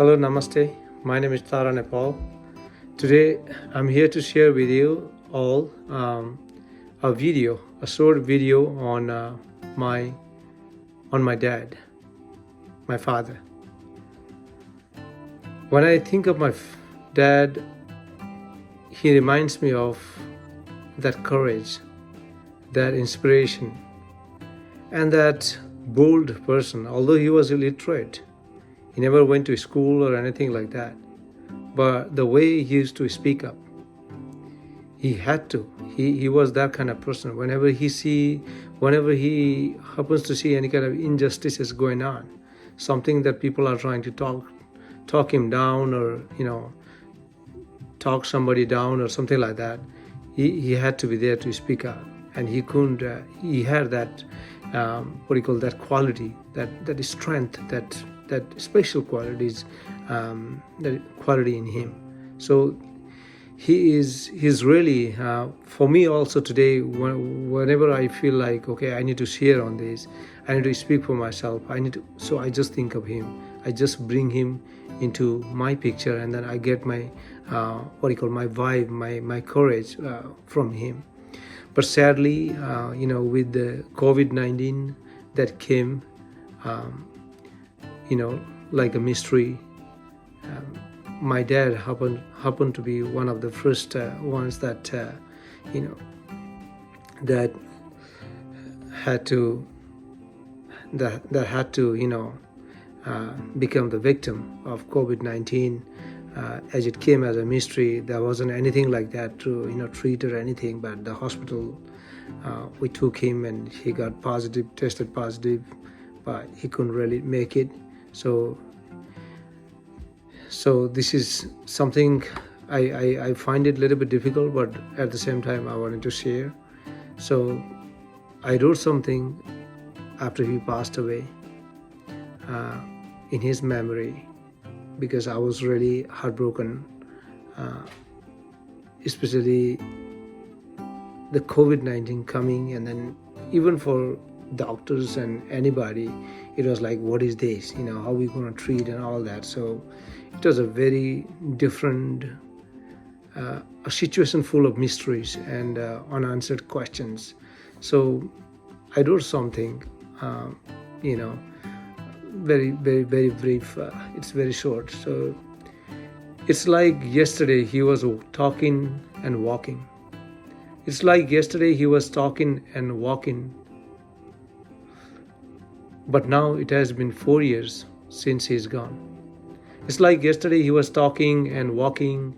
Hello, Namaste. My name is Tara Nepal. Today, I'm here to share with you all a short video my on my dad, my father. When I think of my dad, he reminds me of that courage, that inspiration, and that bold person. Although he was illiterate, he never went to school or anything like that. But the way he used to speak up, he had to. He was that kind of person. Whenever he happens to see any kind of injustices going on, something that people are trying to talk him down, or talk somebody down or something like that, he had to be there to speak up. And he couldn't. He had that that quality, that strength, that special qualities, that quality in him. So he's really for me also today. Whenever I feel like, okay, I need to share on this, I need to speak for myself, so I just think of him. I just bring him into my picture, and then I get my my vibe, my courage from him. But sadly, with the COVID-19 that came, like a mystery, my dad happened to be one of the first ones that that had to become the victim of COVID-19. As it came as a mystery, there wasn't anything like that to treat or anything. But the hospital, we took him, and he got tested positive, but he couldn't really make it. So this is something I find it a little bit difficult, but at the same time I wanted to share. So I wrote something after he passed away, in his memory, because I was really heartbroken, especially the COVID-19 coming, and then even for doctors and anybody, it was like, what is this? How are we going to treat and all that? So it was a very different, a situation full of mysteries and unanswered questions. So I wrote something, very, very, very brief. It's very short. So it's like yesterday he was talking and walking. It's like yesterday he was talking and walking, but now it has been 4 years since he's gone. It's like yesterday he was talking and walking,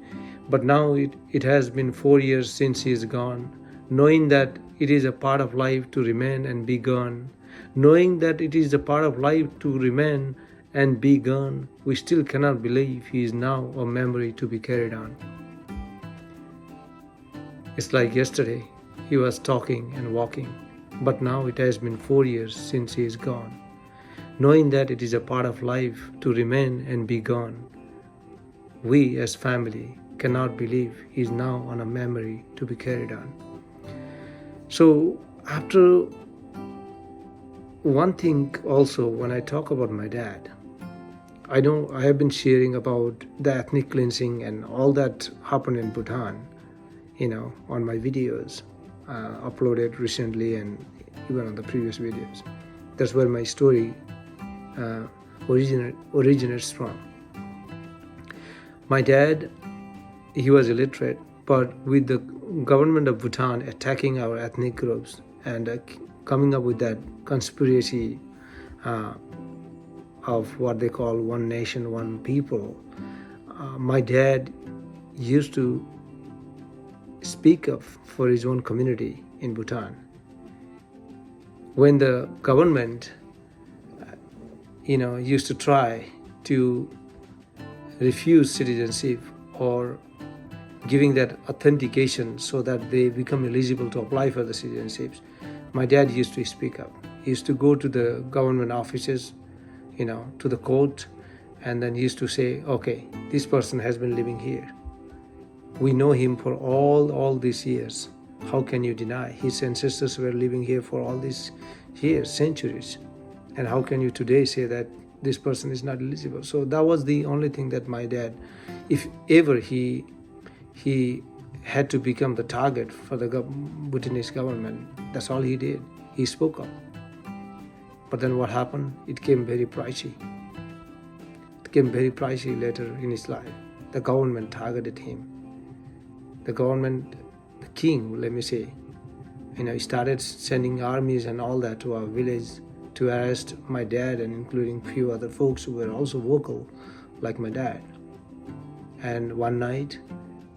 but now it has been 4 years since he's gone. Knowing that it is a part of life to remain and be gone, knowing that it is a part of life to remain and be gone, we still cannot believe he is now a memory to be carried on. It's like yesterday he was talking and walking, but now it has been 4 years since he is gone. Knowing that it is a part of life to remain and be gone, we as family cannot believe he is now on a memory to be carried on. So after one thing also, when I talk about my dad, I know I have been sharing about the ethnic cleansing and all that happened in Bhutan, on my videos uploaded recently and even on the previous videos. That's where my story originates from. My dad, he was illiterate, but with the government of Bhutan attacking our ethnic groups and coming up with that conspiracy of what they call one nation, one people, my dad used to speak up for his own community in Bhutan. When the government used to try to refuse citizenship or giving that authentication so that they become eligible to apply for the citizenships, my dad used to speak up. He used to go to the government offices, to the court, and then he used to say, okay, this person has been living here. We know him for all these years. How can you deny? His ancestors were living here for all these years, centuries. And how can you today say that this person is not eligible. So that was the only thing that my dad, if ever he had to become the target for the Bhutanese government, that's all he did. He spoke up. But then what happened? It came very pricey. It came very pricey later in his life. The government targeted him. The government, the king, let me say, started sending armies and all that to our village to arrest my dad, and including few other folks who were also vocal like my dad. And one night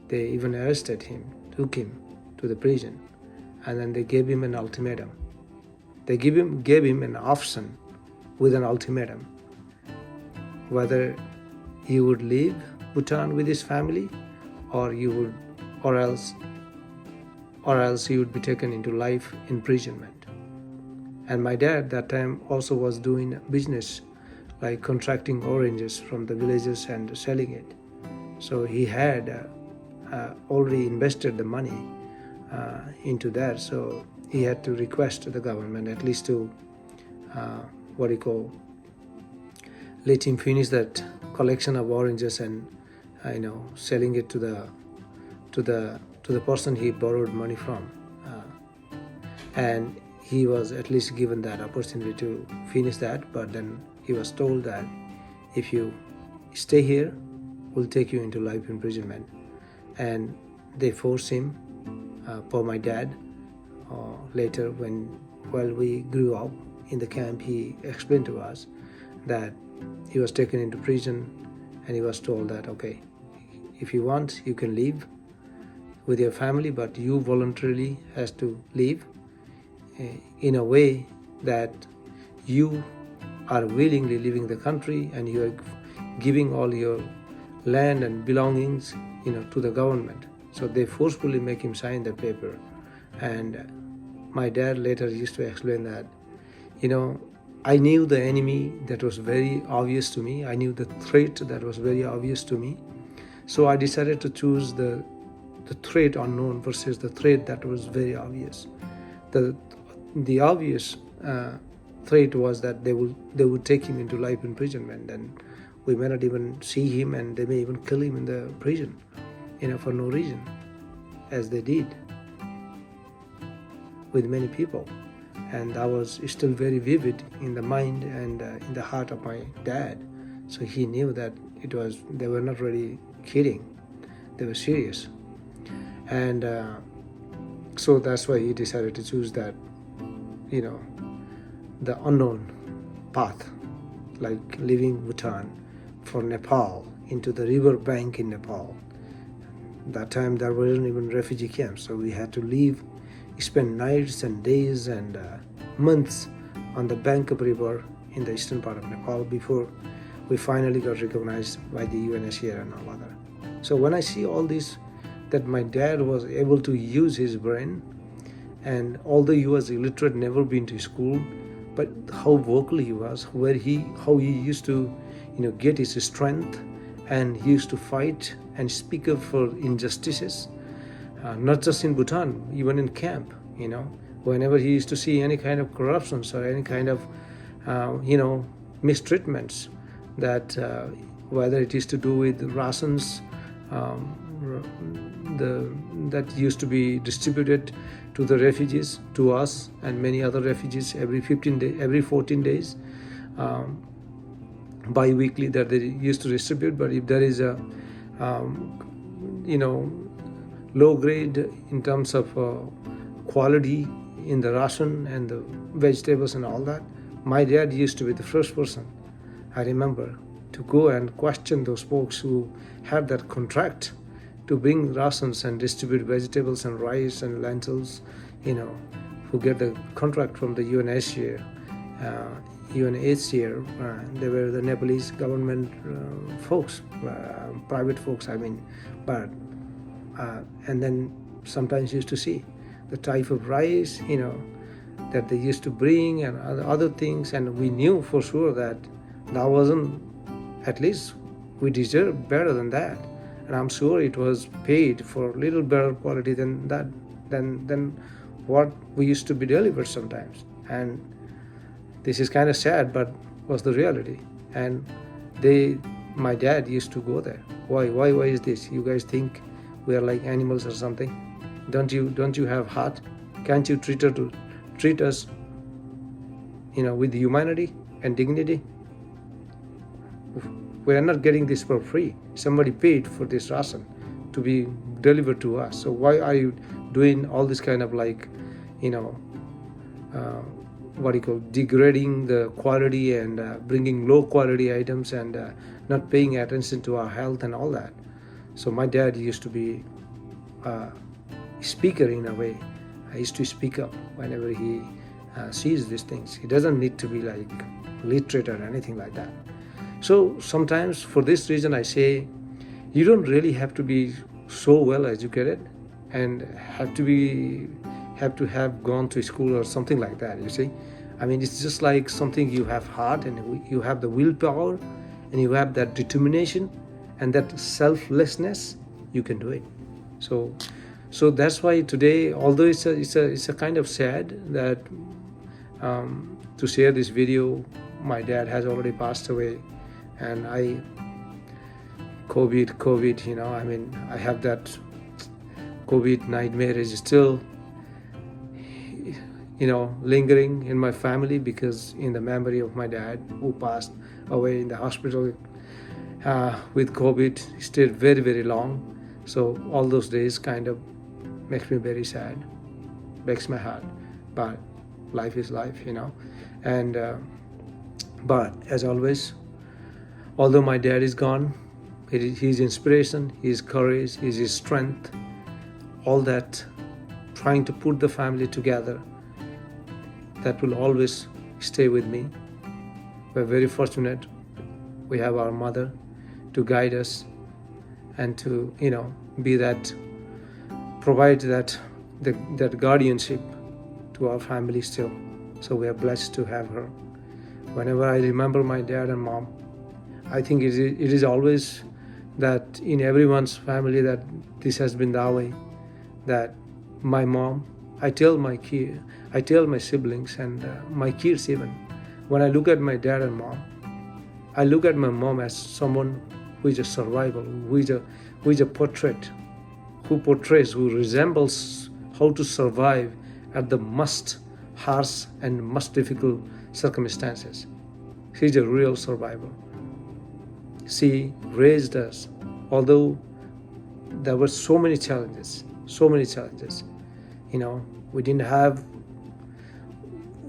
they even arrested him, took him to the prison, and then they gave him an ultimatum. They gave him an option with an ultimatum, whether he would leave Bhutan with his family, or else he would be taken into life imprisonment. And my dad that time also was doing business, like contracting oranges from the villages and selling it. So he had already invested the money into that. So he had to request the government at least to let him finish that collection of oranges and selling it to the person he borrowed money from, and he was at least given that opportunity to finish that. But then he was told that if you stay here, we'll take you into life imprisonment. And they forced him. For my dad, later while we grew up in the camp, he explained to us that he was taken into prison, and he was told that, okay, if you want, you can leave with your family, but you voluntarily has to leave in a way that you are willingly leaving the country, and you are giving all your land and belongings to the government. So they forcefully make him sign the paper. And my dad later used to explain that, I knew the enemy that was very obvious to me. I knew the threat that was very obvious to me. So I decided to choose the threat unknown versus the threat that was very obvious. The obvious threat was that they would take him into life imprisonment, and we may not even see him, and they may even kill him in the prison, for no reason, as they did with many people. And that was still very vivid in the mind and in the heart of my dad. So he knew that they were not really kidding, they were serious. And so that's why he decided to choose that, the unknown path, like leaving Bhutan for Nepal, into the river bank in Nepal. That time there weren't even refugee camps, so we had to spend nights and days and months on the bank of river in the eastern part of Nepal before we finally got recognized by the UNHCR and all other. So when I see all this, that my dad was able to use his brain, and although he was illiterate, never been to school, but how vocal he was, how he used to get his strength, and he used to fight and speak up for injustices, not just in Bhutan, even in camp. Whenever he used to see any kind of corruptions or any kind of mistreatments, that whether it is to do with rations that used to be distributed to the refugees, to us and many other refugees every 14 days, bi-weekly, that they used to distribute. But if there is a low grade in terms of quality in the ration and the vegetables and all that, my dad used to be the first person, I remember, to go and question those folks who had that contract to bring rations and distribute vegetables and rice and lentils, who get the contract from the UNHCR. They were the Nepalese government folks, private folks, but and then sometimes used to see the type of rice, that they used to bring and other things, and we knew for sure that wasn't, at least we deserved better than that, and I'm sure it was paid for a little better quality than that, than what we used to be delivered sometimes. And this is kind of sad, but was the reality. And my dad used to go there. Why is this? You guys think we are like animals or something? Don't you have heart? Can't you treat us, with humanity and dignity? We are not getting this for free. Somebody paid for this ration to be delivered to us. So why are you doing all this kind of degrading the quality and bringing low quality items and not paying attention to our health and all that? So my dad used to be a speaker in a way. I used to speak up whenever he sees these things. He doesn't need to be like literate or anything like that. So sometimes for this reason I say you don't really have to be so well educated and have to have gone to school or something like that, you see. I mean, it's just like something you have heart and you have the willpower and you have that determination and that selflessness, you can do it. So that's why today, although it's a kind of sad that to share this video, my dad has already passed away, and COVID, I mean, I have that COVID nightmare is still, lingering in my family, because in the memory of my dad who passed away in the hospital with COVID, he stayed very, very long. So all those days kind of makes me very sad, breaks my heart. But life is life, And but as always, although my dad is gone, his inspiration, his courage, his strength, all that, trying to put the family together, that will always stay with me. We're very fortunate. We have our mother to guide us and to, be that, provide that guardianship to our family still. So we are blessed to have her. Whenever I remember my dad and mom, I think it is always that in everyone's family that this has been that way, that my mom, I tell my siblings and my kids even, when I look at my dad and mom, I look at my mom as someone who is a survival, who is a portrait, who resembles how to survive at the most harsh and most difficult circumstances. She's a real survivor. She raised us, although there were so many challenges.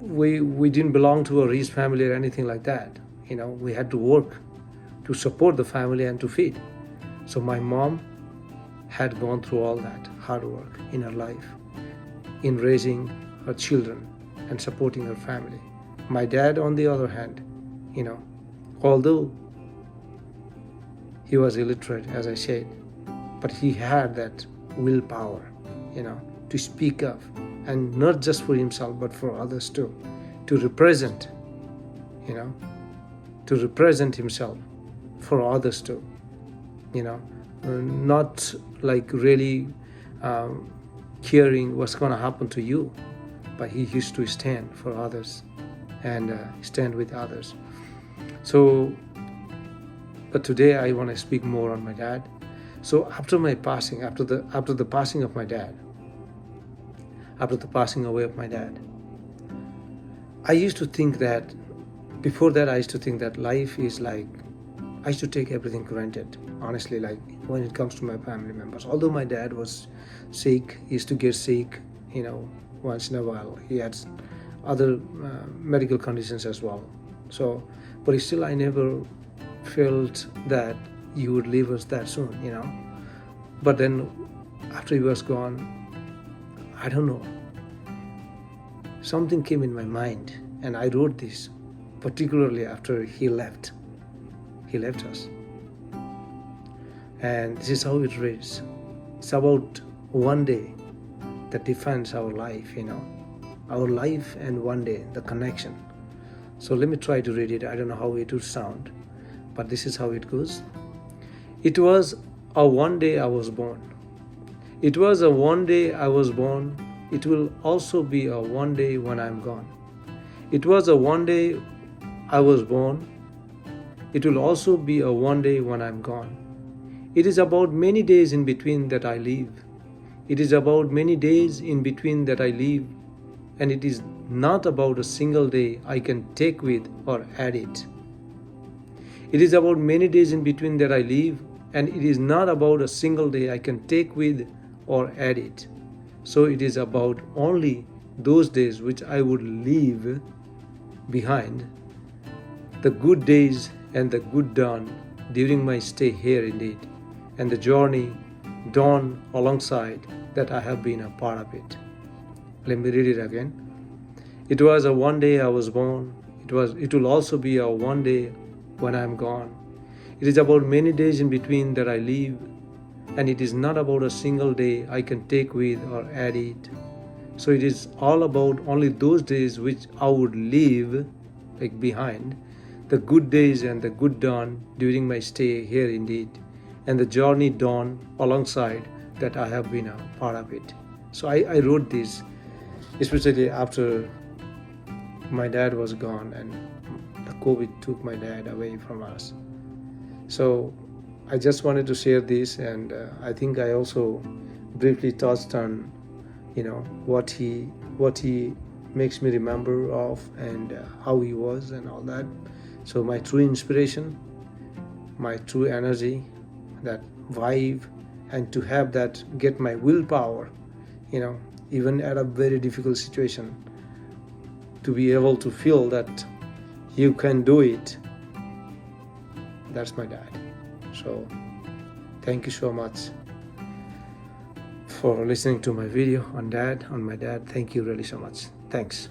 We didn't belong to a rich family or anything like that. We had to work to support the family and to feed. So my mom had gone through all that hard work in her life, in raising her children and supporting her family. My dad, on the other hand, although he was illiterate, as I said, but he had that willpower, to speak up, and not just for himself, but for others too, to represent himself for others too, not like really caring what's going to happen to you, but he used to stand for others and stand with others. So, but today I want to speak more on my dad. So after my passing, after the passing of my dad, after the passing away of my dad, I used to think that, before that I used to think that life is like, I used to take everything granted, honestly, like when it comes to my family members. Although my dad was sick, he used to get sick, once in a while. He had other medical conditions as well. So, but still I never felt that he would leave us that soon, But then after he was gone, I don't know, something came in my mind and I wrote this, particularly after he left us. And this is how it reads. It's about one day that defines our life, our life and one day, the connection. So let me try to read it. I don't know how it would sound, but this is how it goes. It was a one day I was born. It was a one day I was born. It will also be a one day when I'm gone. It was a one day I was born. it will also be a one day when I'm gone. It is about many days in between that I live. It is about many days in between that I live, and it is not about a single day I can take with or add it. It is about many days in between that I live, and it is not about a single day I can take with or add it. So it is about only those days which I would leave behind, the good days and the good done during my stay here indeed, and the journey done alongside that I have been a part of it. Let me read it again. It was a one day I was born. It will also be a one day when I am gone. It is about many days in between that I live, and it is not about a single day I can take with or add it. So it is all about only those days which I would leave behind, the good days and the good done during my stay here indeed, and the journey done alongside that I have been a part of it. So I wrote this especially after my dad was gone and the COVID took my dad away from us. So I just wanted to share this, and I think I also briefly touched on what he makes me remember of, and how he was and all that. So my true inspiration, my true energy, that vibe, and to have that get my willpower, even at a very difficult situation, to be able to feel that you can do it. That's my dad. So thank you so much for listening to my video on my dad. Thank you really so much. Thanks.